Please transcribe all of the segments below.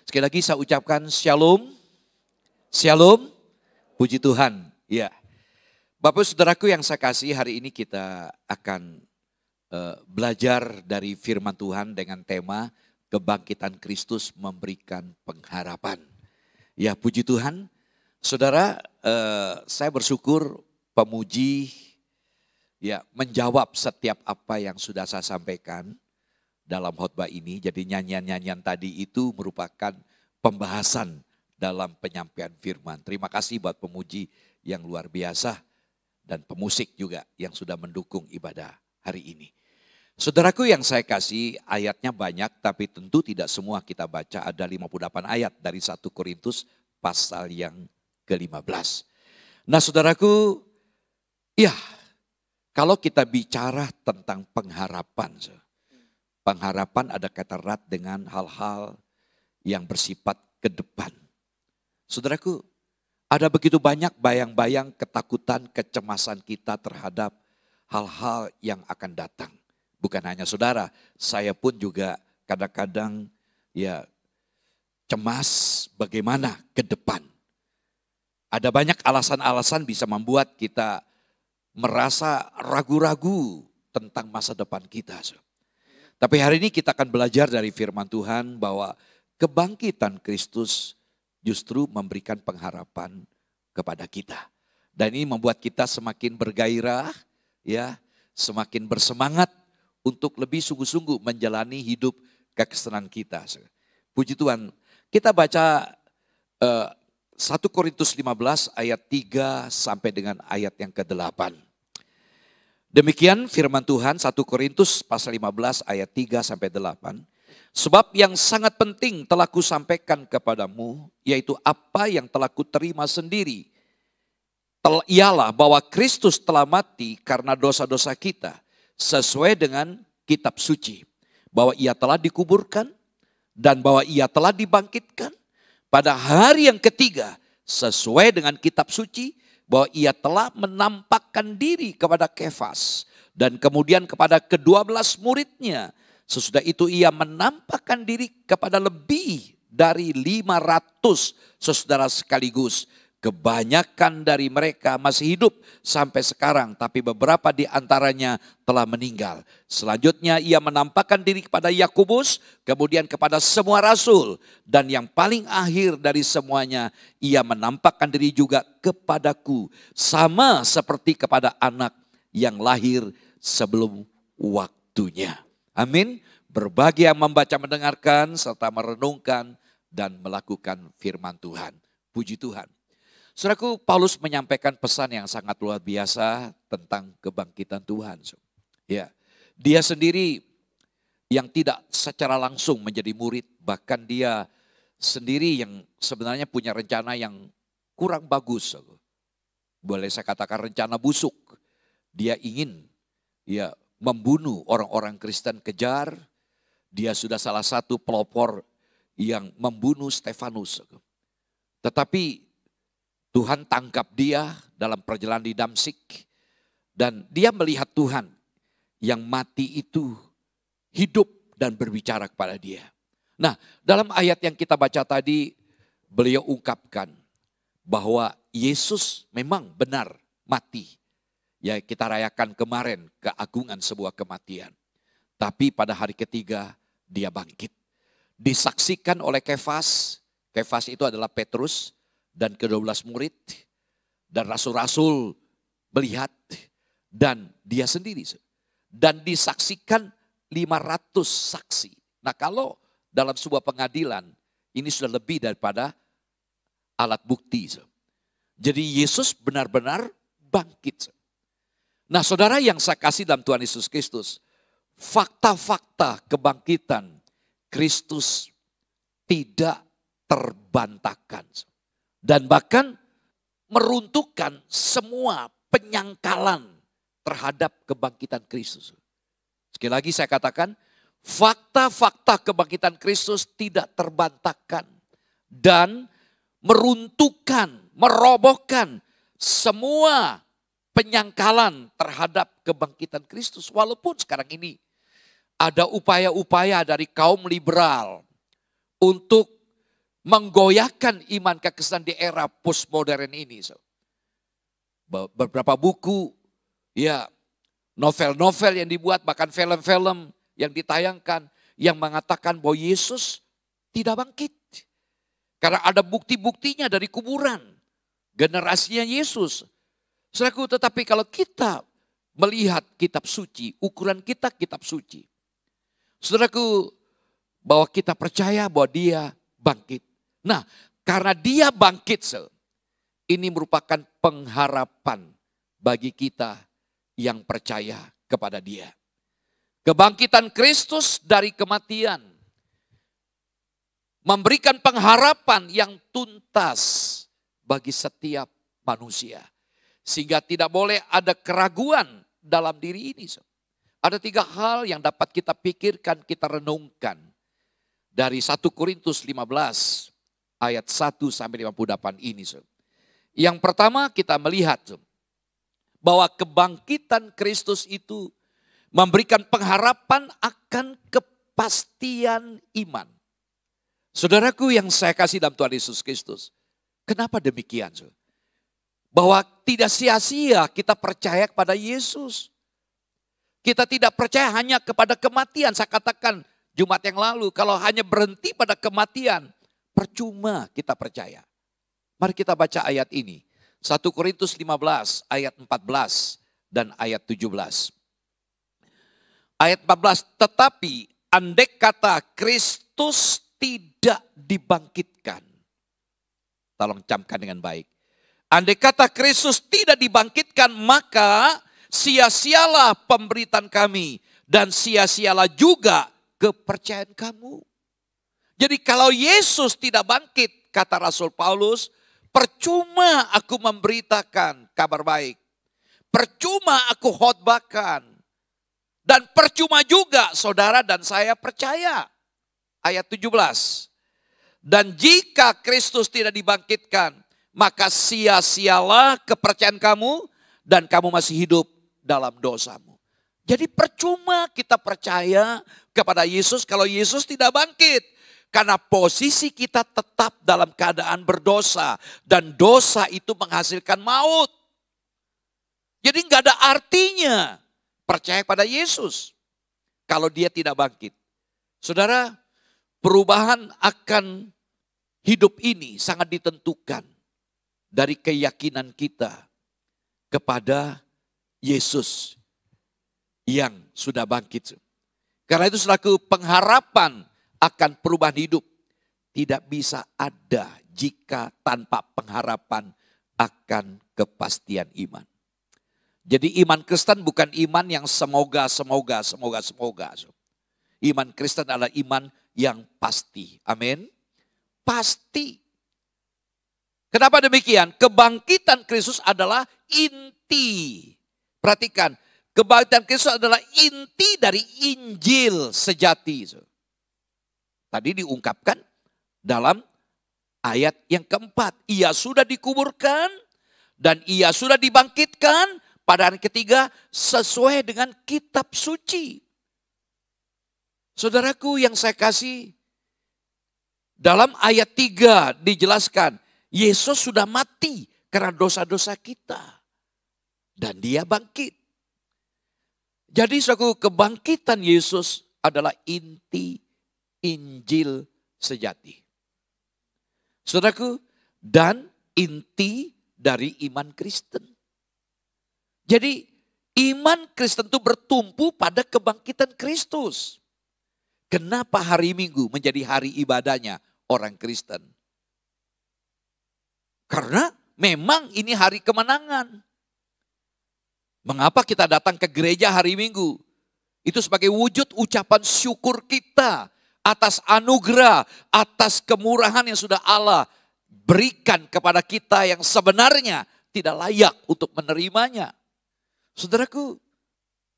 Sekali lagi saya ucapkan shalom, shalom, puji Tuhan. Ya, Bapak Saudaraku yang saya kasih, hari ini kita akan belajar dari firman Tuhan dengan tema kebangkitan Kristus memberikan pengharapan. Ya, puji Tuhan. Saudara, saya bersyukur pemuji ya menjawab setiap apa yang sudah saya sampaikan dalam khotbah ini. Jadi nyanyian-nyanyian tadi itu merupakan pembahasan dalam penyampaian firman. Terima kasih buat pemuji yang luar biasa dan pemusik juga yang sudah mendukung ibadah hari ini. Saudaraku yang saya kasih, ayatnya banyak tapi tentu tidak semua kita baca. Ada 58 ayat dari 1 Korintus pasal yang ke-15. Nah saudaraku, ya kalau kita bicara tentang pengharapan, pengharapan ada kata erat dengan hal-hal yang bersifat ke depan. Saudaraku, ada begitu banyak bayang-bayang ketakutan, kecemasan kita terhadap hal-hal yang akan datang. Bukan hanya saudara, saya pun juga kadang-kadang ya cemas bagaimana ke depan. Ada banyak alasan-alasan bisa membuat kita merasa ragu-ragu tentang masa depan kita. Tapi hari ini kita akan belajar dari firman Tuhan bahwa kebangkitan Kristus justru memberikan pengharapan kepada kita. Dan ini membuat kita semakin bergairah, ya, semakin bersemangat untuk lebih sungguh-sungguh menjalani hidup kekristenan kita. Puji Tuhan, kita baca 1 Korintus 15 ayat 3 sampai dengan ayat yang ke-8. Demikian firman Tuhan 1 Korintus pasal 15 ayat 3 sampai 8. Sebab yang sangat penting telah kusampaikan kepadamu, yaitu apa yang telah kuterima sendiri. Ialah bahwa Kristus telah mati karena dosa-dosa kita, sesuai dengan kitab suci. Bahwa ia telah dikuburkan dan bahwa ia telah dibangkitkan pada hari yang ketiga, sesuai dengan kitab suci. Bahwa ia telah menampakkan diri kepada Kefas dan kemudian kepada ke-12 muridnya. Sesudah itu ia menampakkan diri kepada lebih dari 500 saudara sekaligus. Kebanyakan dari mereka masih hidup sampai sekarang, tapi beberapa di antaranya telah meninggal. Selanjutnya ia menampakkan diri kepada Yakobus, kemudian kepada semua rasul. Dan yang paling akhir dari semuanya, ia menampakkan diri juga kepadaku. Sama seperti kepada anak yang lahir sebelum waktunya. Amin. Berbahagia membaca, mendengarkan, serta merenungkan dan melakukan firman Tuhan. Puji Tuhan. Saudaraku, Paulus menyampaikan pesan yang sangat luar biasa tentang kebangkitan Tuhan. Ya, dia sendiri yang tidak secara langsung menjadi murid, bahkan dia sendiri yang sebenarnya punya rencana yang kurang bagus. Boleh saya katakan rencana busuk. Dia ingin ya membunuh orang-orang Kristen, kejar. Dia sudah salah satu pelopor yang membunuh Stefanus. Tetapi Tuhan tangkap dia dalam perjalanan di Damsik. Dan dia melihat Tuhan yang mati itu hidup dan berbicara kepada dia. Nah, dalam ayat yang kita baca tadi, beliau ungkapkan bahwa Yesus memang benar mati. Ya, kita rayakan kemarin keagungan sebuah kematian. Tapi pada hari ketiga dia bangkit. Disaksikan oleh Kefas. Kefas itu adalah Petrus dan ke-12 murid. Dan rasul-rasul melihat. Dan dia sendiri. Dan disaksikan 500 saksi. Nah kalau dalam sebuah pengadilan, ini sudah lebih daripada alat bukti. Jadi Yesus benar-benar bangkit. Nah saudara yang saya kasih dalam Tuhan Yesus Kristus, fakta-fakta kebangkitan Kristus tidak terbantahkan. Dan bahkan meruntuhkan semua penyangkalan terhadap kebangkitan Kristus. Sekali lagi saya katakan, fakta-fakta kebangkitan Kristus tidak terbantahkan. Dan meruntuhkan, merobohkan semua penyangkalan terhadap kebangkitan Kristus. Walaupun sekarang ini ada upaya-upaya dari kaum liberal untuk menggoyahkan iman kekristenan di era postmodern ini. Beberapa buku, ya, novel-novel yang dibuat, bahkan film-film yang ditayangkan yang mengatakan bahwa Yesus tidak bangkit. Karena ada bukti-buktinya dari kuburan, generasinya Yesus. Saudaraku, tetapi kalau kita melihat kitab suci, ukuran kita kitab suci. Saudaraku, bahwa kita percaya bahwa dia bangkit. Nah, karena dia bangkit, ini merupakan pengharapan bagi kita yang percaya kepada dia. Kebangkitan Kristus dari kematian memberikan pengharapan yang tuntas bagi setiap manusia. Sehingga tidak boleh ada keraguan dalam diri ini. Ada 3 hal yang dapat kita pikirkan, kita renungkan. Dari 1 Korintus 15 ayat 1 sampai 58 ini. Yang pertama kita melihat bahwa kebangkitan Kristus itu memberikan pengharapan akan kepastian iman. Saudaraku yang saya kasih dalam Tuhan Yesus Kristus. Kenapa demikian? Bahwa tidak sia-sia kita percaya kepada Yesus. Kita tidak percaya hanya kepada kematian. Saya katakan Jumat yang lalu, kalau hanya berhenti pada kematian, percuma kita percaya. Mari kita baca ayat ini. 1 Korintus 15 ayat 14 dan ayat 17. Ayat 14, tetapi andai kata Kristus tidak dibangkitkan. Tolong camkan dengan baik. Andai kata Kristus tidak dibangkitkan, maka sia-sialah pemberitaan kami dan sia-sialah juga kepercayaan kamu. Jadi kalau Yesus tidak bangkit, kata Rasul Paulus, percuma aku memberitakan kabar baik. Percuma aku khotbahkan. Dan percuma juga saudara dan saya percaya. Ayat 17. Dan jika Kristus tidak dibangkitkan, maka sia-sialah kepercayaan kamu dan kamu masih hidup dalam dosamu. Jadi percuma kita percaya kepada Yesus kalau Yesus tidak bangkit. Karena posisi kita tetap dalam keadaan berdosa. Dan dosa itu menghasilkan maut. Jadi nggak ada artinya percaya kepada Yesus kalau dia tidak bangkit. Saudara, perubahan akan hidup ini sangat ditentukan dari keyakinan kita kepada Yesus yang sudah bangkit. Karena itu selaku pengharapan akan perubahan hidup tidak bisa ada jika tanpa pengharapan akan kepastian iman. Jadi iman Kristen bukan iman yang semoga. Iman Kristen adalah iman yang pasti. Amin. Pasti. Kenapa demikian? Kebangkitan Kristus adalah inti. Perhatikan, kebangkitan Kristus adalah inti dari Injil sejati. Tadi diungkapkan dalam ayat yang keempat. Ia sudah dikuburkan dan ia sudah dibangkitkan pada hari ketiga sesuai dengan kitab suci. Saudaraku yang saya kasih, dalam ayat 3 dijelaskan, Yesus sudah mati karena dosa-dosa kita. Dan dia bangkit. Jadi suatu kebangkitan Yesus adalah inti Injil sejati. Saudaraku, dan inti dari iman Kristen. Jadi iman Kristen itu bertumpu pada kebangkitan Kristus. Kenapa hari Minggu menjadi hari ibadahnya orang Kristen? Karena memang ini hari kemenangan. Mengapa kita datang ke gereja hari Minggu? Itu sebagai wujud ucapan syukur kita atas anugerah, atas kemurahan yang sudah Allah berikan kepada kita yang sebenarnya tidak layak untuk menerimanya. Saudaraku,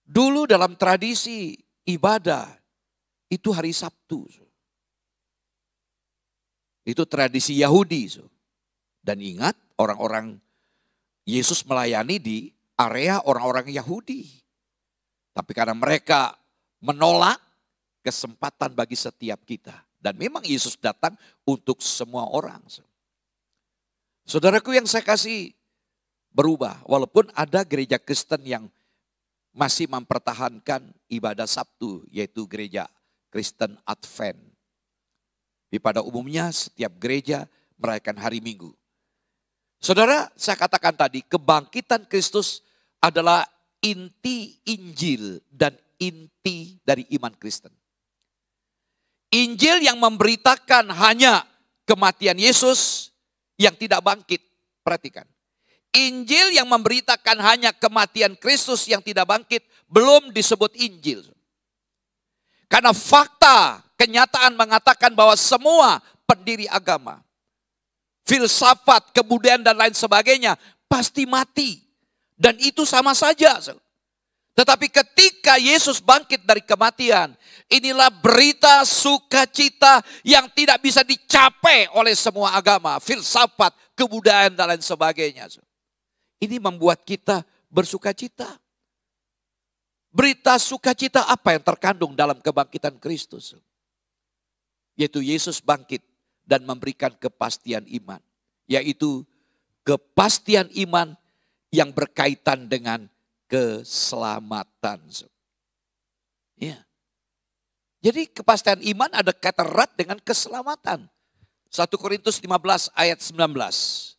dulu dalam tradisi ibadah itu hari Sabtu. Itu tradisi Yahudi. Dan ingat, orang-orang Yesus melayani di area orang-orang Yahudi. Tapi karena mereka menolak, kesempatan bagi setiap kita Dan memang Yesus datang untuk semua orang. Saudaraku yang saya kasih, berubah. Walaupun ada gereja Kristen yang masih mempertahankan ibadah Sabtu, yaitu gereja Kristen Advent. Pada umumnya setiap gereja merayakan hari Minggu. Saudara, saya katakan tadi, kebangkitan Kristus adalah inti Injil dan inti dari iman Kristen. Injil yang memberitakan hanya kematian Yesus yang tidak bangkit. Perhatikan. Injil yang memberitakan hanya kematian Kristus yang tidak bangkit belum disebut Injil. Karena fakta, kenyataan mengatakan bahwa semua pendiri agama, filsafat, kebudayaan dan lain sebagainya pasti mati. Dan itu sama saja. Tetapi ketika Yesus bangkit dari kematian, inilah berita sukacita yang tidak bisa dicapai oleh semua agama, filsafat, kebudayaan dan lain sebagainya. Ini membuat kita bersukacita. Berita sukacita apa yang terkandung dalam kebangkitan Kristus? Yaitu Yesus bangkit dan memberikan kepastian iman. Yaitu kepastian iman yang berkaitan dengan keselamatan. Ya. Jadi kepastian iman ada kata erat dengan keselamatan. 1 Korintus 15 ayat 19.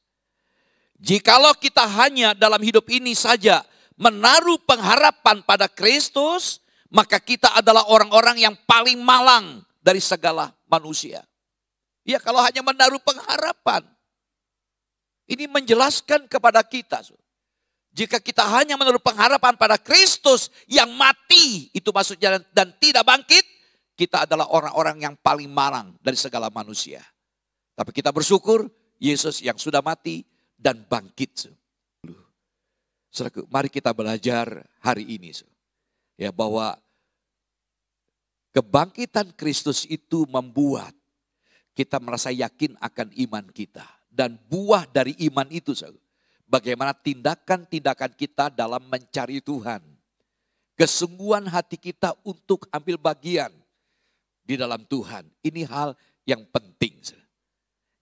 Jikalau kita hanya dalam hidup ini saja menaruh pengharapan pada Kristus, maka kita adalah orang-orang yang paling malang dari segala manusia. Ya, kalau hanya menaruh pengharapan. Ini menjelaskan kepada kita. Jika kita hanya menaruh pengharapan pada Kristus yang mati, itu maksudnya dan tidak bangkit, kita adalah orang-orang yang paling malang dari segala manusia. Tapi kita bersyukur Yesus yang sudah mati dan bangkit. Saudaraku, mari kita belajar hari ini ya, bahwa kebangkitan Kristus itu membuat kita merasa yakin akan iman kita. Dan buah dari iman itu, bagaimana tindakan-tindakan kita dalam mencari Tuhan. Kesungguhan hati kita untuk ambil bagian di dalam Tuhan. Ini hal yang penting.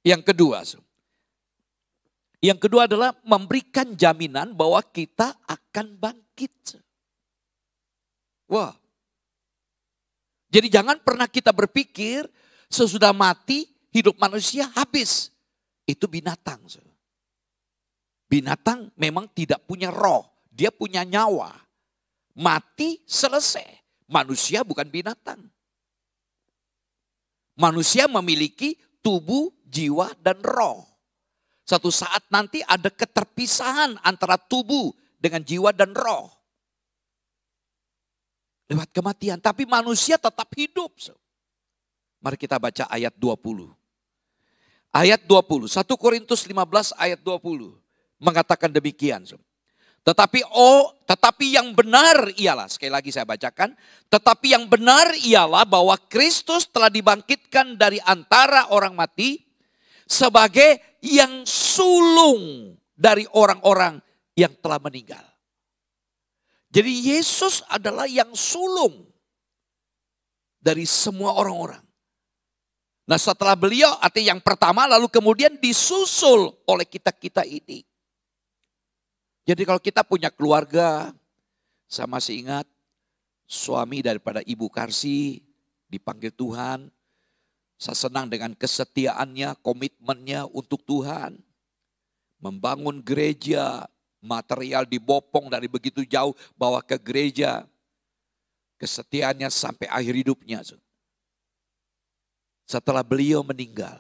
Yang kedua adalah memberikan jaminan bahwa kita akan bangkit. Wah. Jadi jangan pernah kita berpikir sesudah mati hidup manusia habis. Itu binatang. Binatang memang tidak punya roh. Dia punya nyawa. Mati selesai. Manusia bukan binatang. Manusia memiliki tubuh, jiwa, dan roh. Satu saat nanti ada keterpisahan antara tubuh dengan jiwa dan roh. Lewat kematian. Tapi manusia tetap hidup. Mari kita baca ayat 20. Ayat 20. 1 Korintus 15 ayat 20. Mengatakan demikian. Tetapi yang benar ialah. Sekali lagi saya bacakan. Tetapi yang benar ialah bahwa Kristus telah dibangkitkan dari antara orang mati. Sebagai yang sulung dari orang-orang yang telah meninggal. Jadi Yesus adalah yang sulung dari semua orang-orang. Nah setelah beliau, artinya yang pertama lalu kemudian disusul oleh kita-kita ini. Jadi kalau kita punya keluarga, saya masih ingat suami daripada Ibu Karsi dipanggil Tuhan. Saya senang dengan kesetiaannya, komitmennya untuk Tuhan. Membangun gereja, material dibopong dari begitu jauh bawa ke gereja. Kesetiaannya sampai akhir hidupnya. Setelah beliau meninggal,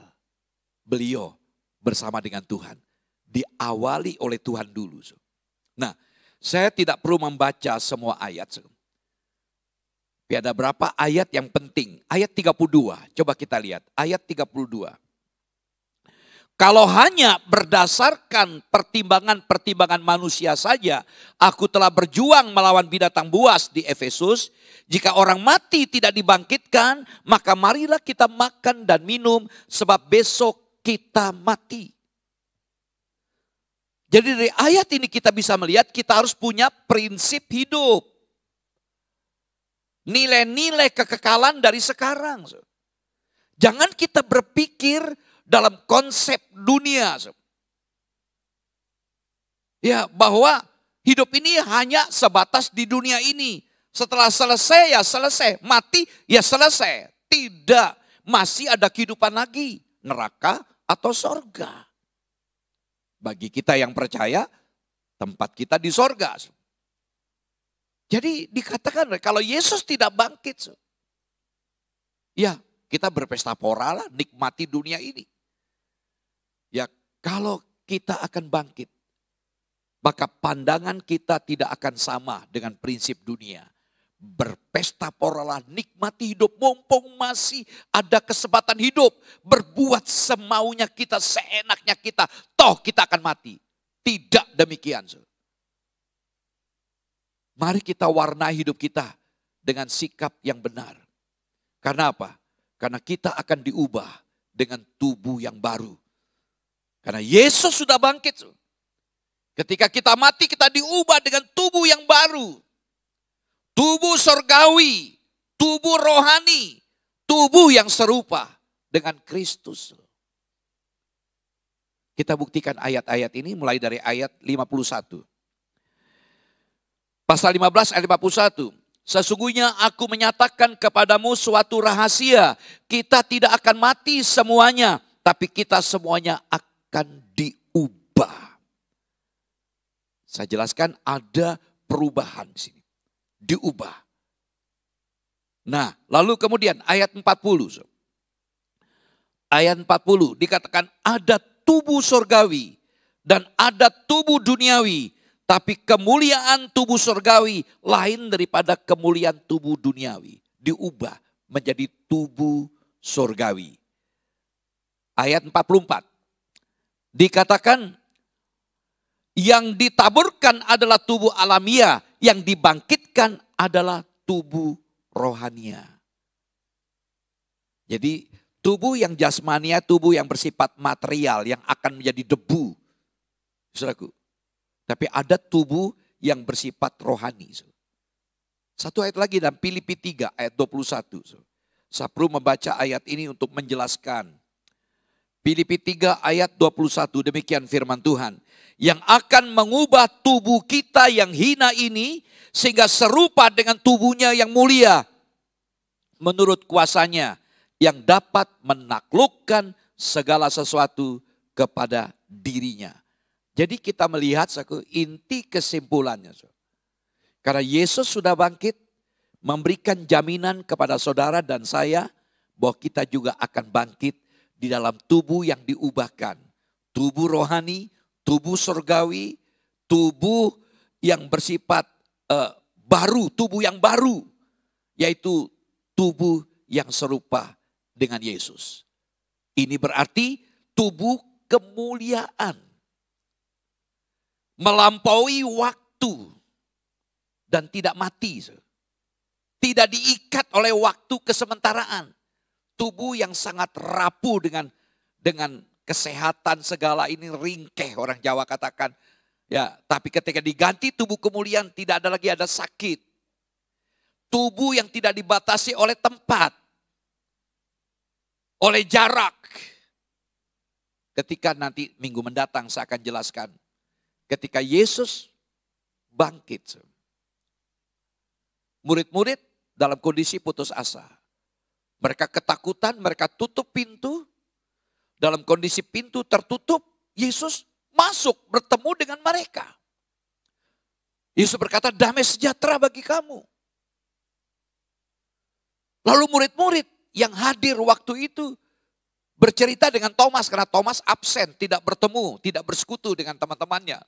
beliau bersama dengan Tuhan. Diawali oleh Tuhan dulu. Nah, saya tidak perlu membaca semua ayat. Tapi ada berapa ayat yang penting. Ayat 32, coba kita lihat. Ayat 32. Kalau hanya berdasarkan pertimbangan-pertimbangan manusia saja, aku telah berjuang melawan binatang buas di Efesus. Jika orang mati tidak dibangkitkan, maka marilah kita makan dan minum sebab besok kita mati. Jadi dari ayat ini kita bisa melihat kita harus punya prinsip hidup. Nilai-nilai kekekalan dari sekarang. Jangan kita berpikir dalam konsep dunia. Ya, bahwa hidup ini hanya sebatas di dunia ini. Setelah selesai ya selesai, mati ya selesai. Tidak, masih ada kehidupan lagi, neraka atau sorga. Bagi kita yang percaya, tempat kita di sorga. Jadi dikatakan kalau Yesus tidak bangkit, ya kita berpesta pora lah, nikmati dunia ini. Ya kalau kita akan bangkit, maka pandangan kita tidak akan sama dengan prinsip dunia. Berpesta pora lah, nikmati hidup, mumpung masih ada kesempatan hidup. Berbuat semaunya kita, seenaknya kita, toh kita akan mati. Tidak demikian. Mari kita warnai hidup kita dengan sikap yang benar. Karena apa? Karena kita akan diubah dengan tubuh yang baru. Karena Yesus sudah bangkit. Ketika kita mati, kita diubah dengan tubuh yang baru. Tubuh sorgawi, tubuh rohani, tubuh yang serupa dengan Kristus. Kita buktikan ayat-ayat ini mulai dari ayat 51. Pasal 15 ayat 51. Sesungguhnya aku menyatakan kepadamu suatu rahasia. Kita tidak akan mati semuanya, tapi kita semuanya akan diubah. Saya jelaskan ada perubahan di sini. Diubah. Nah, lalu kemudian ayat 40. Ayat 40 dikatakan ada tubuh surgawi dan ada tubuh duniawi. Tapi kemuliaan tubuh surgawi lain daripada kemuliaan tubuh duniawi. Diubah menjadi tubuh surgawi. Ayat 44. Dikatakan yang ditaburkan adalah tubuh alamiah. Yang dibangkitkan adalah tubuh rohania. Jadi tubuh yang jasmania, tubuh yang bersifat material. Yang akan menjadi debu. Saudaraku. Tapi ada tubuh yang bersifat rohani. Satu ayat lagi dalam Filipi 3 ayat 21. Saya perlu membaca ayat ini untuk menjelaskan. Filipi 3 ayat 21 demikian firman Tuhan. Yang akan mengubah tubuh kita yang hina ini sehingga serupa dengan tubuhnya yang mulia. Menurut kuasanya yang dapat menaklukkan segala sesuatu kepada dirinya. Jadi kita melihat inti kesimpulannya. Karena Yesus sudah bangkit, memberikan jaminan kepada saudara dan saya bahwa kita juga akan bangkit di dalam tubuh yang diubahkan. Tubuh rohani, tubuh surgawi, tubuh yang bersifat baru, tubuh yang baru. Yaitu tubuh yang serupa dengan Yesus. Ini berarti tubuh kemuliaan. Melampaui waktu dan tidak mati. Tidak diikat oleh waktu kesementaraan. Tubuh yang sangat rapuh dengan kesehatan segala ini ringkeh orang Jawa katakan. Ya, tapi ketika diganti tubuh kemuliaan tidak ada lagi ada sakit. Tubuh yang tidak dibatasi oleh tempat. Oleh jarak. Ketika nanti minggu mendatang saya akan jelaskan. Ketika Yesus bangkit, murid-murid dalam kondisi putus asa. Mereka ketakutan, mereka tutup pintu. Dalam kondisi pintu tertutup, Yesus masuk bertemu dengan mereka. Yesus berkata, damai sejahtera bagi kamu. Lalu murid-murid yang hadir waktu itu bercerita dengan Thomas karena Thomas absen, tidak bertemu, tidak bersekutu dengan teman-temannya.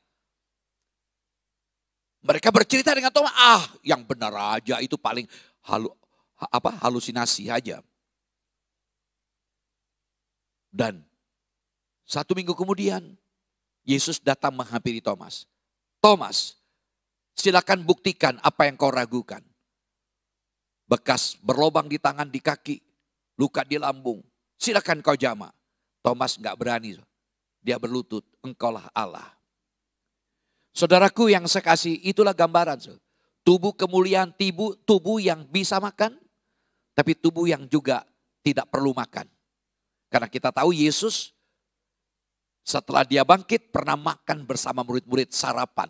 Mereka bercerita dengan Thomas, yang benar aja itu paling halusinasi aja. Dan 1 minggu kemudian Yesus datang menghampiri Thomas. Thomas, silakan buktikan apa yang kau ragukan. Bekas berlobang di tangan, di kaki, luka di lambung. Silakan kau jamah. Thomas enggak berani. Dia berlutut, engkaulah Allah. Saudaraku yang saya kasih, itulah gambaran. Tubuh kemuliaan, tubuh yang bisa makan, tapi tubuh yang juga tidak perlu makan. Karena kita tahu Yesus setelah dia bangkit pernah makan bersama murid-murid sarapan.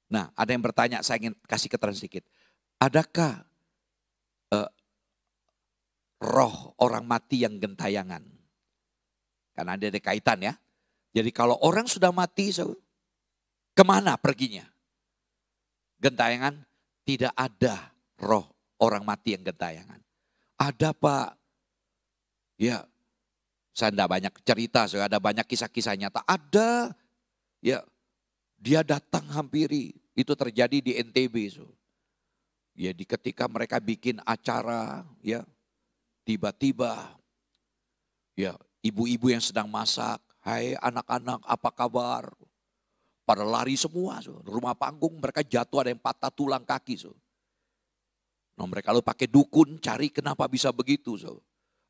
Nah, ada yang bertanya, saya ingin kasih keterangan sedikit. Adakah roh orang mati yang gentayangan? Karena ada kaitan ya. Jadi kalau orang sudah mati, kemana perginya? Gentayangan, tidak ada roh orang mati yang gentayangan. Ada Pak. Ya, saya tidak banyak cerita, ada banyak kisah-kisah nyata. Ada, ya, dia datang hampiri. Itu terjadi di NTB. Ya, ketika mereka bikin acara, ya, tiba-tiba, ya, ibu-ibu yang sedang masak, hai anak-anak apa kabar? Pada lari semua, rumah panggung mereka jatuh, ada yang patah tulang kaki. Nah, mereka lalu pakai dukun cari kenapa bisa begitu.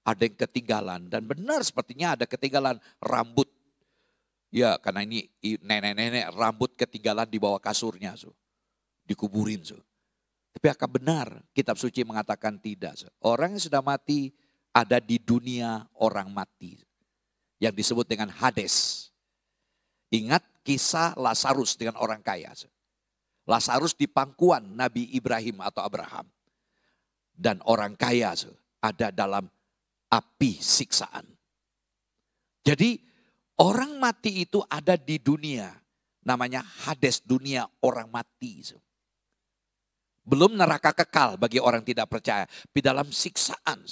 Ada yang ketinggalan dan benar sepertinya ada ketinggalan rambut. Ya, karena ini nenek-nenek rambut ketinggalan di bawah kasurnya. Dikuburin. Tapi apakah benar kitab suci mengatakan tidak? Orang yang sudah mati ada di dunia orang mati. Yang disebut dengan Hades. Ingat kisah Lazarus dengan orang kaya. Lazarus di pangkuan Nabi Ibrahim atau Abraham. Dan orang kaya ada dalam api siksaan. Jadi orang mati itu ada di dunia. Namanya Hades, dunia orang mati. Belum neraka kekal bagi orang tidak percaya. Di dalam siksaan.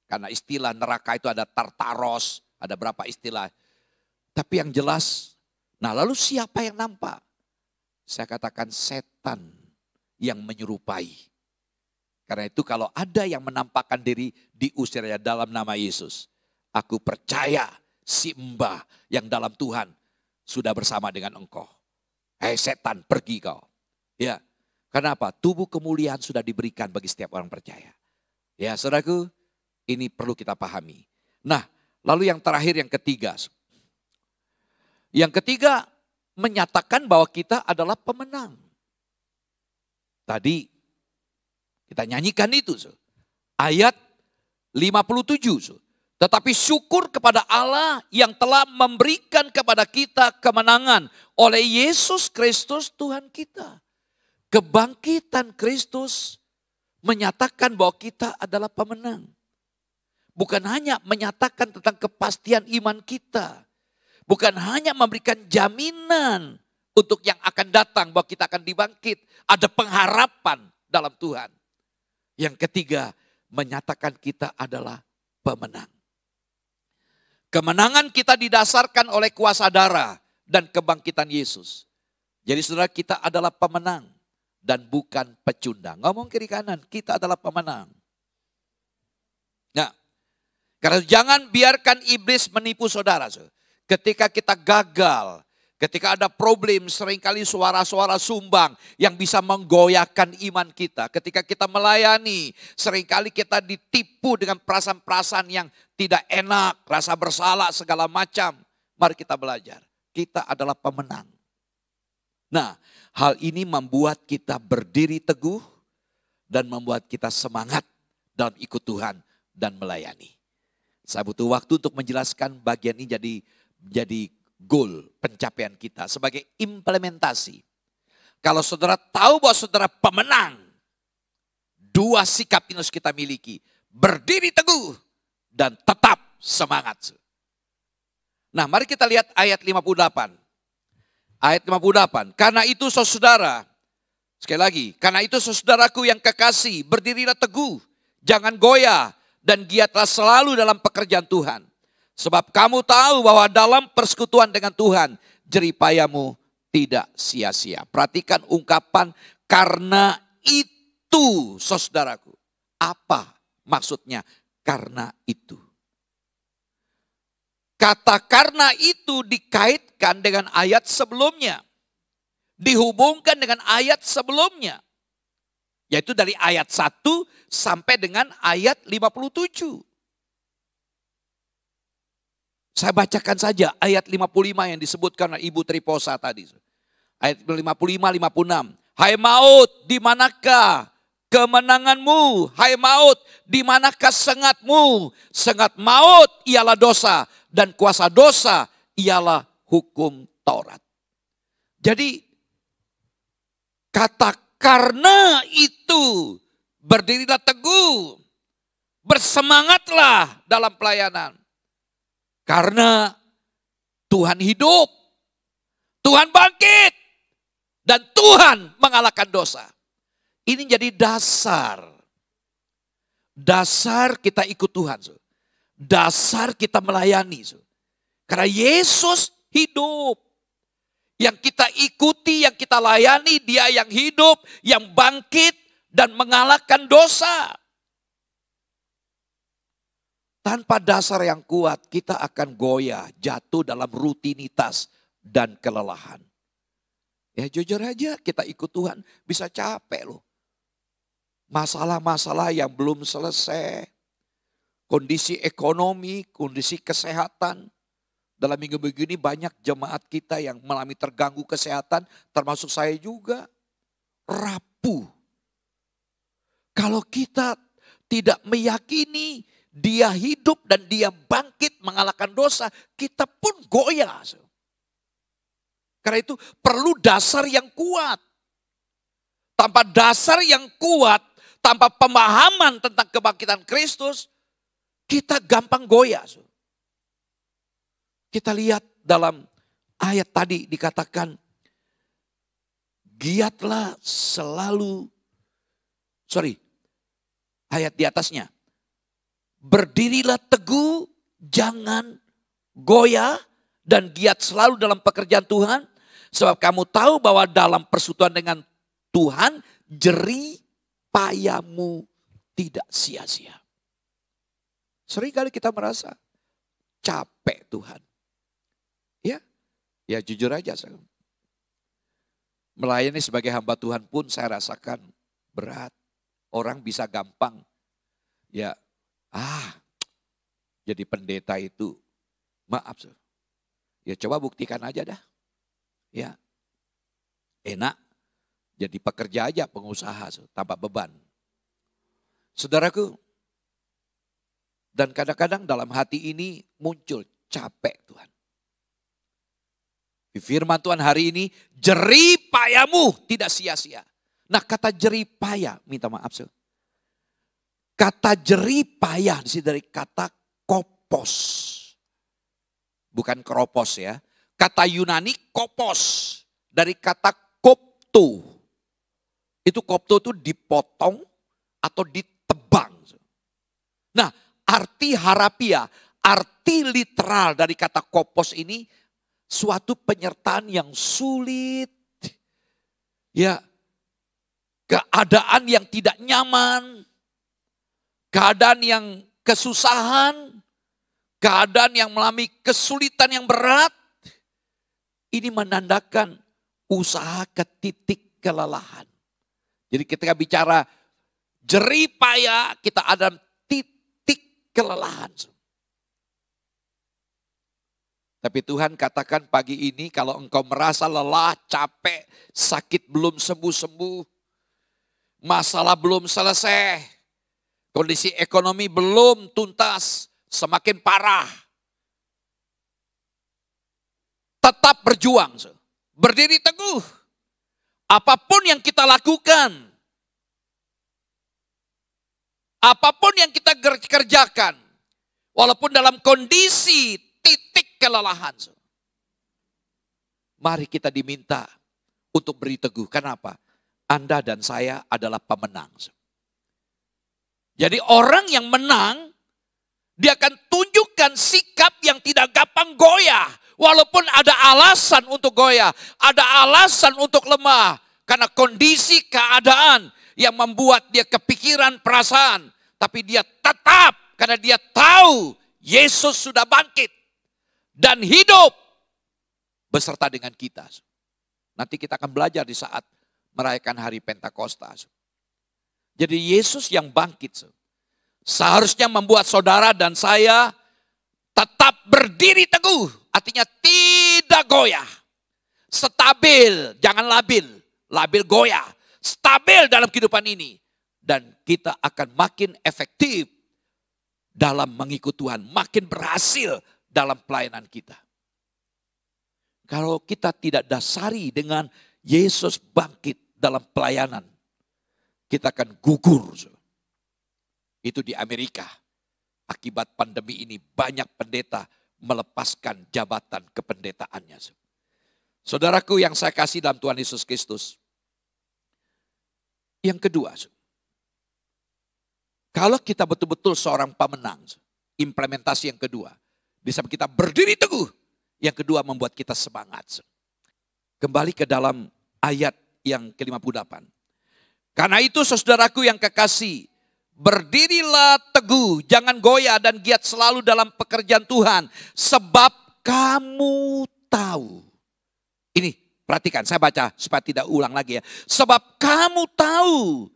Karena istilah neraka itu ada Tartaros. Ada berapa istilah. Tapi yang jelas. Nah lalu siapa yang nampak? Saya katakan setan yang menyerupai. Karena itu kalau ada yang menampakkan diri diusirnya dalam nama Yesus. Aku percaya si Mbah yang dalam Tuhan sudah bersama dengan engkau. Hei setan pergi kau. Ya, kenapa? Tubuh kemuliaan sudah diberikan bagi setiap orang percaya. Ya saudaraku, ini perlu kita pahami. Nah lalu yang terakhir yang ketiga. Yang ketiga menyatakan bahwa kita adalah pemenang. Tadi kita nyanyikan itu. Ayat 57. Tetapi syukur kepada Allah yang telah memberikan kepada kita kemenangan oleh Yesus Kristus Tuhan kita. Kebangkitan Kristus menyatakan bahwa kita adalah pemenang. Bukan hanya menyatakan tentang kepastian iman kita. Bukan hanya memberikan jaminan untuk yang akan datang bahwa kita akan dibangkit. Ada pengharapan dalam Tuhan. Yang ketiga, menyatakan kita adalah pemenang. Kemenangan kita didasarkan oleh kuasa darah dan kebangkitan Yesus. Jadi saudara, kita adalah pemenang dan bukan pecundang. Ngomong kiri kanan, kita adalah pemenang. Nah, karena jangan biarkan iblis menipu saudara. Ketika kita gagal, ketika ada problem, seringkali suara-suara sumbang yang bisa menggoyahkan iman kita. Ketika kita melayani, seringkali kita ditipu dengan perasaan-perasaan yang tidak enak, rasa bersalah segala macam. Mari kita belajar, kita adalah pemenang. Nah, hal ini membuat kita berdiri teguh dan membuat kita semangat dalam ikut Tuhan dan melayani. Saya butuh waktu untuk menjelaskan bagian ini jadi goal pencapaian kita sebagai implementasi. Kalau saudara tahu bahwa saudara pemenang, dua sikap ini harus kita miliki. Berdiri teguh dan tetap semangat. Nah, mari kita lihat ayat 58. Ayat 58. Karena itu saudara, sekali lagi, karena itu saudaraku yang kekasih, berdirilah teguh, jangan goyah dan giatlah selalu dalam pekerjaan Tuhan. Sebab kamu tahu bahwa dalam persekutuan dengan Tuhan, jeripayamu tidak sia-sia. Perhatikan ungkapan karena itu saudaraku. Apa maksudnya karena itu? Kata karena itu dikaitkan dengan ayat sebelumnya. Dihubungkan dengan ayat sebelumnya. Yaitu dari ayat 1 sampai dengan ayat 57. Saya bacakan saja ayat 55 yang disebutkan oleh Ibu Triposa tadi. Ayat 55, 56. Hai maut, di manakah kemenanganmu, hai maut, di manakah sengatmu? Sengat maut ialah dosa, dan kuasa dosa ialah hukum Taurat. Jadi kata karena itu berdirilah teguh, bersemangatlah dalam pelayanan. Karena Tuhan hidup, Tuhan bangkit, dan Tuhan mengalahkan dosa. Ini jadi dasar. Dasar kita ikut Tuhan. Dasar kita melayani. Karena Yesus hidup. Yang kita ikuti, yang kita layani, Dia yang hidup, yang bangkit, dan mengalahkan dosa. Tanpa dasar yang kuat, kita akan goyah, jatuh dalam rutinitas dan kelelahan. Ya jujur aja, kita ikut Tuhan bisa capek loh. Masalah-masalah yang belum selesai, kondisi ekonomi, kondisi kesehatan. Dalam minggu begini banyak jemaat kita yang mengalami terganggu kesehatan, termasuk saya juga. Rapuh. Kalau kita tidak meyakini Dia hidup dan Dia bangkit mengalahkan dosa, kita pun goyah. Karena itu perlu dasar yang kuat. Tanpa dasar yang kuat, tanpa pemahaman tentang kebangkitan Kristus, kita gampang goyah. Kita lihat dalam ayat tadi dikatakan, giatlah selalu, ayat di atasnya. Berdirilah teguh, jangan goyah, dan giat selalu dalam pekerjaan Tuhan. Sebab kamu tahu bahwa dalam persekutuan dengan Tuhan, jerih payamu tidak sia-sia. Seringkali kita merasa capek Tuhan. Ya jujur aja. Melayani sebagai hamba Tuhan pun saya rasakan berat. Orang bisa gampang. Jadi pendeta itu, maaf. Ya coba buktikan aja dah. Ya, enak. Jadi pekerja aja, pengusaha tanpa beban. Saudaraku, dan kadang-kadang dalam hati ini muncul capek Tuhan. Di firman Tuhan hari ini, jerih payamu tidak sia-sia. Nah kata jerih payah, minta maaf. Kata jerih payah di sini dari kata kopos. Bukan keropos ya. Kata Yunani kopos. Dari kata kopto. Itu kopto itu dipotong atau ditebang. Nah arti harafiah, arti literal dari kata kopos ini suatu penyertaan yang sulit. Ya, keadaan yang tidak nyaman. Keadaan yang kesusahan, keadaan yang mengalami kesulitan yang berat, ini menandakan usaha ke titik kelelahan. Jadi ketika bicara jerih payah, kita ada titik kelelahan. Tapi Tuhan katakan pagi ini kalau engkau merasa lelah, capek, sakit belum sembuh-sembuh, masalah belum selesai, kondisi ekonomi belum tuntas, semakin parah. Tetap berjuang, berdiri teguh. Apapun yang kita lakukan, apapun yang kita kerjakan, walaupun dalam kondisi titik kelelahan, mari kita diminta untuk beri teguh. Kenapa? Anda dan saya adalah pemenang. Jadi orang yang menang, dia akan tunjukkan sikap yang tidak gampang goyah. Walaupun ada alasan untuk goyah, ada alasan untuk lemah. Karena kondisi keadaan yang membuat dia kepikiran perasaan. Tapi dia tetap, karena dia tahu Yesus sudah bangkit. Dan hidup beserta dengan kita. Nanti kita akan belajar di saat merayakan hari Pentakosta. Jadi Yesus yang bangkit seharusnya membuat saudara dan saya tetap berdiri teguh. Artinya tidak goyah. Stabil, jangan labil. Labil goyah. Stabil dalam kehidupan ini. dan kita akan makin efektif dalam mengikut Tuhan, makin berhasil dalam pelayanan kita. Kalau kita tidak dasari dengan Yesus bangkit dalam pelayanan, kita akan gugur. Itu di Amerika. Akibat pandemi ini banyak pendeta melepaskan jabatan kependetaannya. Saudaraku yang saya kasih dalam Tuhan Yesus Kristus. Yang kedua, kalau kita betul-betul seorang pemenang, implementasi yang kedua, di saat kita berdiri teguh, yang kedua membuat kita semangat. Kembali ke dalam ayat yang ke-58. Karena itu saudaraku yang kekasih, berdirilah teguh, jangan goyah dan giat selalu dalam pekerjaan Tuhan. Sebab kamu tahu. Ini perhatikan, saya baca supaya tidak ulang lagi ya. Sebab kamu tahu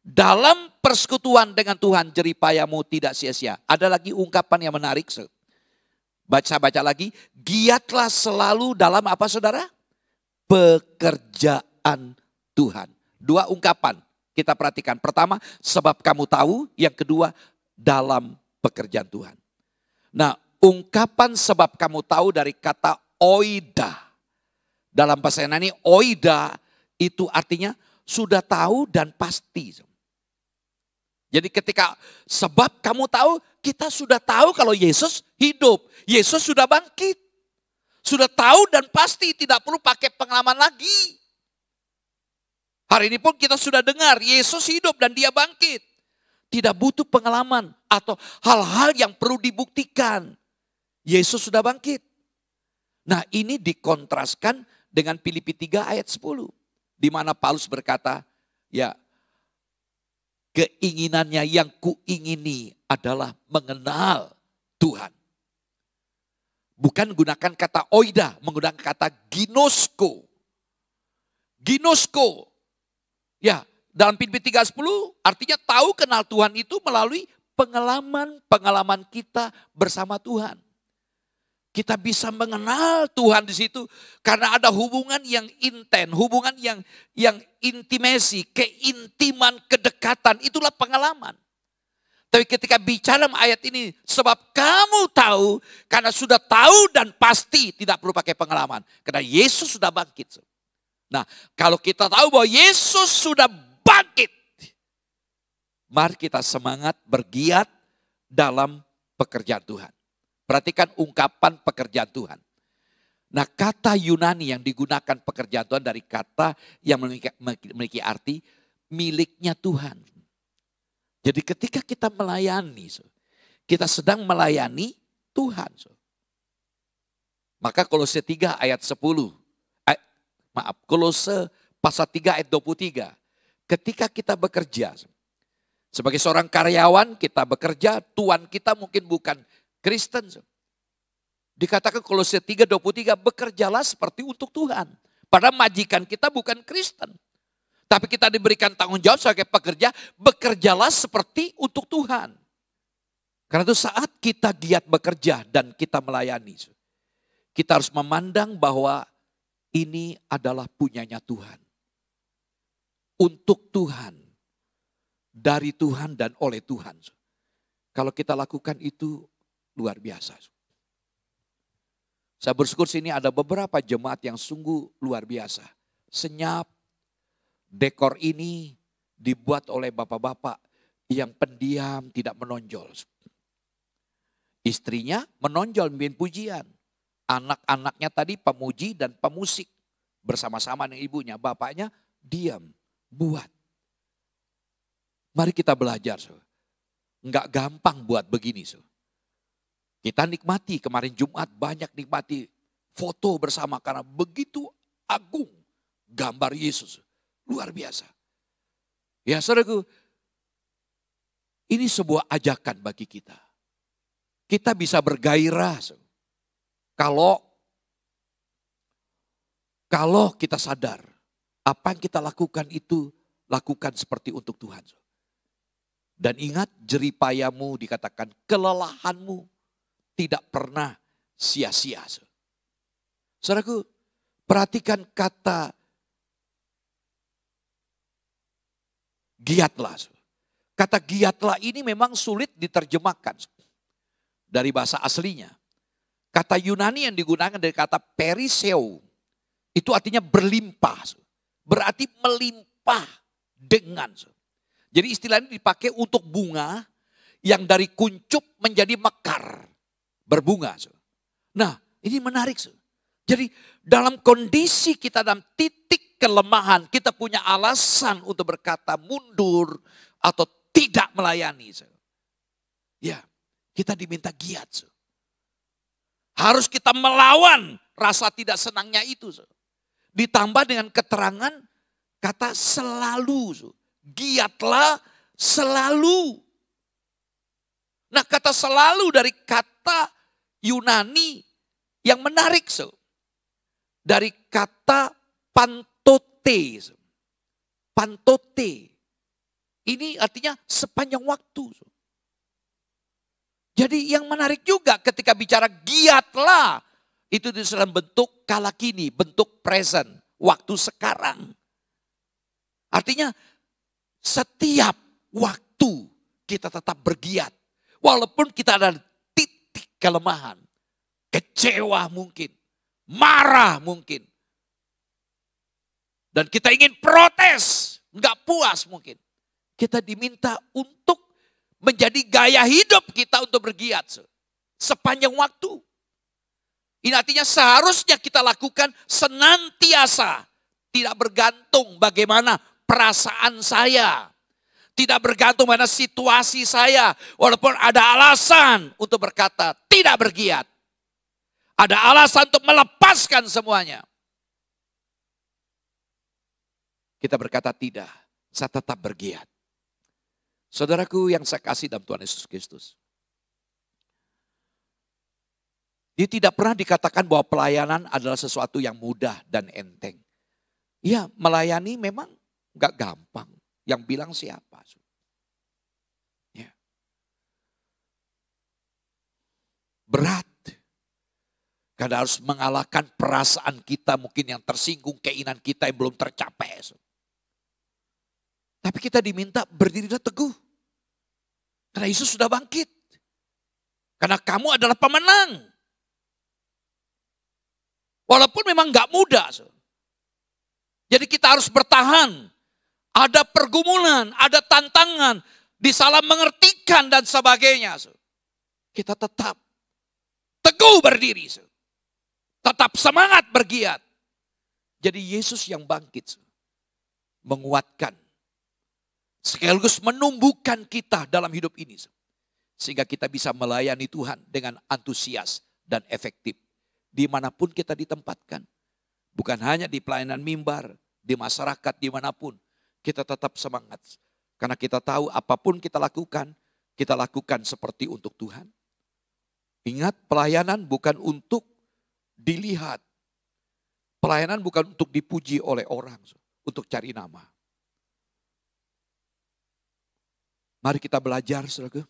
dalam persekutuan dengan Tuhan jeripayamu tidak sia-sia. Ada lagi ungkapan yang menarik. Baca lagi, giatlah selalu dalam apa saudara? Pekerjaan Tuhan. Dua ungkapan kita perhatikan. Pertama, sebab kamu tahu. Yang kedua, dalam pekerjaan Tuhan. Nah, ungkapan sebab kamu tahu dari kata oida. Dalam bahasa Yunani, oida itu artinya sudah tahu dan pasti. Jadi ketika sebab kamu tahu, kita sudah tahu kalau Yesus hidup. Yesus sudah bangkit. Sudah tahu dan pasti, tidak perlu pakai pengalaman lagi. Hari ini pun kita sudah dengar Yesus hidup dan dia bangkit. Tidak butuh pengalaman atau hal-hal yang perlu dibuktikan. Yesus sudah bangkit. Nah, ini dikontraskan dengan Filipi 3 ayat 10. Di mana Paulus berkata, ya keinginannya yang kuingini adalah mengenal Tuhan. Bukan gunakan kata oida, menggunakan kata ginosko. Ginosko. Ya, dalam Filipi 3:10 artinya tahu kenal Tuhan itu melalui pengalaman kita bersama Tuhan. Kita bisa mengenal Tuhan di situ karena ada hubungan yang intens, hubungan yang intimasi, keintiman, kedekatan, itulah pengalaman. Tapi ketika bicara ayat ini, sebab kamu tahu, karena sudah tahu dan pasti tidak perlu pakai pengalaman. Karena Yesus sudah bangkit. Nah, kalau kita tahu bahwa Yesus sudah bangkit, mari kita semangat bergiat dalam pekerjaan Tuhan. Perhatikan ungkapan pekerjaan Tuhan. Nah, kata Yunani yang digunakan pekerjaan Tuhan dari kata yang memiliki arti miliknya Tuhan. Jadi ketika kita melayani, kita sedang melayani Tuhan. Maka Kolose 3 ayat 10. Kolose pasal 3 ayat 23. Ketika kita bekerja, sebagai seorang karyawan kita bekerja, tuan kita mungkin bukan Kristen. Dikatakan Kolose 3:23, bekerjalah seperti untuk Tuhan. Padahal majikan kita bukan Kristen. Tapi kita diberikan tanggung jawab sebagai pekerja, bekerjalah seperti untuk Tuhan. Karena itu saat kita giat bekerja dan kita melayani, kita harus memandang bahwa ini adalah punyanya Tuhan. Untuk Tuhan, dari Tuhan dan oleh Tuhan. Kalau kita lakukan itu, luar biasa. Saya bersyukur sini ada beberapa jemaat yang sungguh luar biasa. Senyap, dekor ini dibuat oleh bapak-bapak yang pendiam, tidak menonjol. Istrinya menonjol memimpin pujian. Anak-anaknya tadi pemuji dan pemusik. Bersama-sama dengan ibunya, bapaknya diam, buat. Mari kita belajar. Enggak gampang buat begini. Kita nikmati, kemarin Jumat banyak nikmati foto bersama karena begitu agung gambar Yesus. Luar biasa. Ya saudaraku, ini sebuah ajakan bagi kita. Kita bisa bergairah kalau kita sadar apa yang kita lakukan itu lakukan seperti untuk Tuhan. Dan ingat jeripayamu dikatakan kelelahanmu tidak pernah sia-sia. Saudaraku, perhatikan kata giatlah. Kata giatlah ini memang sulit diterjemahkan dari bahasa aslinya. Kata Yunani yang digunakan dari kata periseo, itu artinya berlimpah. Berarti melimpah dengan. Jadi istilah ini dipakai untuk bunga yang dari kuncup menjadi mekar. Berbunga. Nah, ini menarik. Jadi dalam kondisi kita dalam titik kelemahan, kita punya alasan untuk berkata mundur atau tidak melayani. Ya, kita diminta giat. Harus kita melawan rasa tidak senangnya itu. Ditambah dengan keterangan kata selalu. Giatlah selalu. Nah, kata selalu dari kata Yunani yang menarik. Dari kata pantote. Pantote. Ini artinya sepanjang waktu. Jadi yang menarik juga ketika bicara giatlah. Itu dalam bentuk kala kini, bentuk present, waktu sekarang. Artinya setiap waktu kita tetap bergiat. Walaupun kita ada titik kelemahan. Kecewa mungkin. Marah mungkin. Dan kita ingin protes. Enggak puas mungkin. Kita diminta untuk menjadi gaya hidup kita untuk bergiat. Sepanjang waktu. Ini artinya seharusnya kita lakukan senantiasa. Tidak bergantung bagaimana perasaan saya. Tidak bergantung pada situasi saya. Walaupun ada alasan untuk berkata tidak bergiat. Ada alasan untuk melepaskan semuanya. Kita berkata tidak, saya tetap bergiat. Saudaraku yang saya kasih dalam Tuhan Yesus Kristus. Dia tidak pernah dikatakan bahwa pelayanan adalah sesuatu yang mudah dan enteng. Ya, melayani memang gak gampang. Yang bilang siapa? Ya. Berat. Karena harus mengalahkan perasaan kita mungkin yang tersinggung, keinginan kita yang belum tercapai. Tapi kita diminta berdirilah teguh. Karena Yesus sudah bangkit. Karena kamu adalah pemenang. Walaupun memang gak mudah. Jadi kita harus bertahan. Ada pergumulan, ada tantangan. Disalah mengertikan dan sebagainya. Kita tetap teguh berdiri. Tetap semangat bergiat. Jadi Yesus yang bangkit. Menguatkan. Sekaligus menumbuhkan kita dalam hidup ini. Sehingga kita bisa melayani Tuhan dengan antusias dan efektif. Dimanapun kita ditempatkan. Bukan hanya di pelayanan mimbar, di masyarakat, dimanapun. Kita tetap semangat. Karena kita tahu apapun kita lakukan seperti untuk Tuhan. Ingat, pelayanan bukan untuk dilihat. Pelayanan bukan untuk dipuji oleh orang. Untuk cari nama. Mari kita belajar, saudara.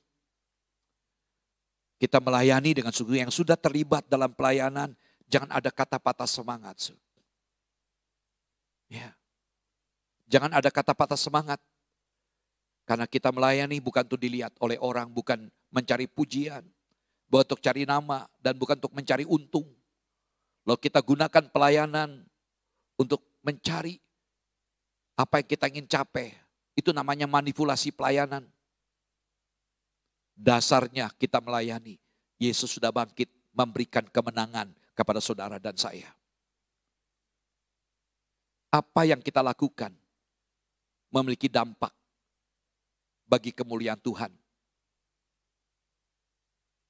Kita melayani dengan sungguh yang sudah terlibat dalam pelayanan. Jangan ada kata patah semangat. Ya. Jangan ada kata patah semangat. Karena kita melayani bukan untuk dilihat oleh orang. Bukan mencari pujian. Bukan untuk cari nama. Dan bukan untuk mencari untung. Lalu kita gunakan pelayanan untuk mencari apa yang kita ingin capai. Itu namanya manipulasi pelayanan. Dasarnya kita melayani. Yesus sudah bangkit memberikan kemenangan kepada saudara dan saya. Apa yang kita lakukan memiliki dampak bagi kemuliaan Tuhan.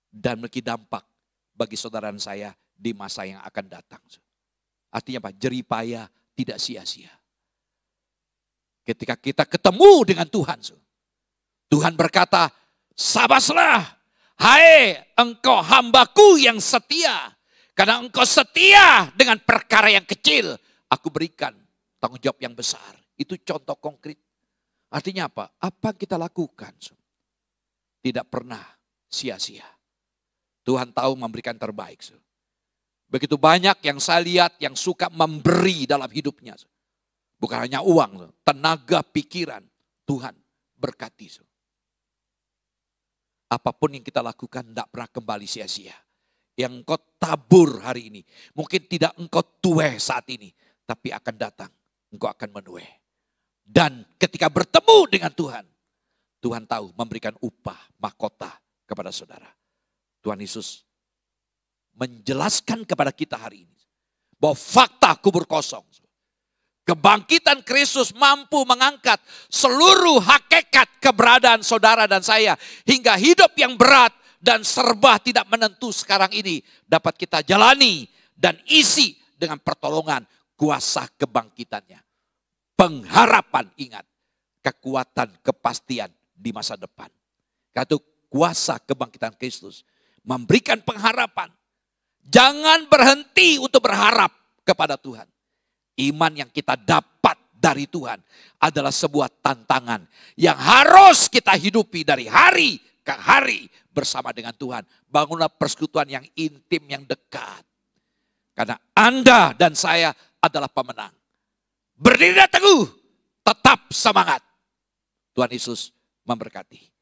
Dan memiliki dampak bagi saudara dan saya di masa yang akan datang. Artinya apa? Jeripaya tidak sia-sia. Ketika kita ketemu dengan Tuhan. Tuhan berkata, sabaslah, hai engkau hambaku yang setia. Karena engkau setia dengan perkara yang kecil. Aku berikan tanggung jawab yang besar. Itu contoh konkret. Artinya apa? Apa yang kita lakukan tidak pernah sia-sia. Tuhan tahu memberikan terbaik. Begitu banyak yang saya lihat yang suka memberi dalam hidupnya. Bukan hanya uang, tenaga, pikiran. Tuhan berkati. apapun yang kita lakukan tidak pernah kembali sia-sia. Yang engkau tabur hari ini, mungkin tidak engkau tuai saat ini, tapi akan datang, engkau akan menuai. Dan ketika bertemu dengan Tuhan, Tuhan tahu memberikan upah, mahkota kepada saudara. Tuhan Yesus menjelaskan kepada kita hari ini, bahwa fakta kubur kosong. Kebangkitan Kristus mampu mengangkat seluruh hakikat keberadaan saudara dan saya, hingga hidup yang berat dan serba tidak menentu sekarang ini dapat kita jalani dan isi dengan pertolongan kuasa kebangkitannya. Pengharapan, ingat, kekuatan, kepastian di masa depan. Karena itu kuasa kebangkitan Kristus memberikan pengharapan. Jangan berhenti untuk berharap kepada Tuhan. Iman yang kita dapat dari Tuhan adalah sebuah tantangan yang harus kita hidupi dari hari ke hari bersama dengan Tuhan. Bangunlah persekutuan yang intim, yang dekat. Karena Anda dan saya adalah pemenang. Berdiri teguh, tetap semangat. Tuhan Yesus memberkati.